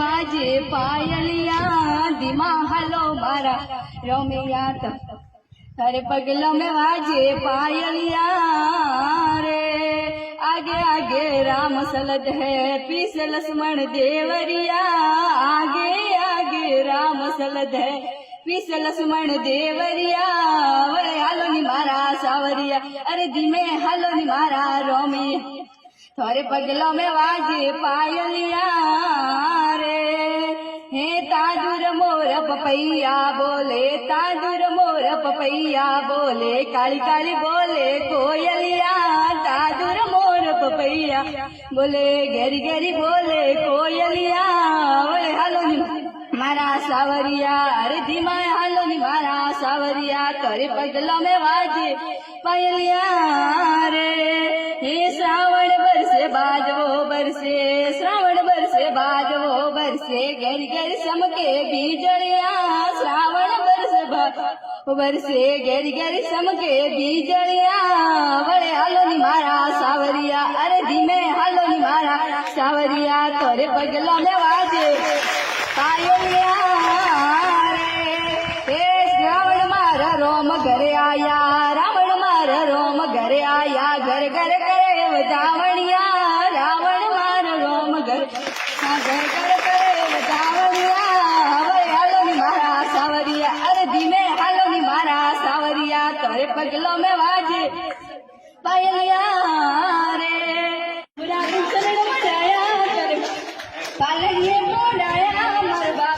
वाजे पायलिया धीमा हलो मारा रोमिया तारे पगलों में वाजे पायलिया रे आगे आगे राम सलद है पीछे लक्ष्मण देवरिया आगे आगे राम सलद है पीछे लक्ष्मण देवरिया वळे हालो नी मारा सावरिया अरे धीमे हालो नी मारा रोमिया थारे पगलों में वाजे पायलिया रे हे ताजुर मोर पपैया बोले ताजुर मोर पपैया बोले काली काली बोले कोयलिया ताजुर मोर पपैया बोले घेरी घेरी बोले कोयलिया वळे हालो नी मारा सावरिया अरे धीमा हालो नी मारा सावरिया तारे पगलों में वाजे पायलिया रे हे श्रावण बरसे बाजवो बरसे श्रावण बरसे बाजवो बरसे घेरी घेरी समके बीजलिया श्रावण बरसे घेरी घेरी समके बीजलिया वळे हालो नी मारा सावरिया अरे धीमे हालो नी मारा सावरिया तारे पगलों में वाजे पायलिया रे हे श्रावण मारा रोम घरे आया रावण मारा रोम घरे आया घर घर करे वधावणिया रावण मारा रोम घर घर करे वधावणिया वळे हालो नी मारा सावरिया अरे धीमे हालो नी मारा सावरिया तारे पगलों में वाजे पायलिया रे बुरा चरण मढ़ाया करे पालड़िए मोड़ाया मरवा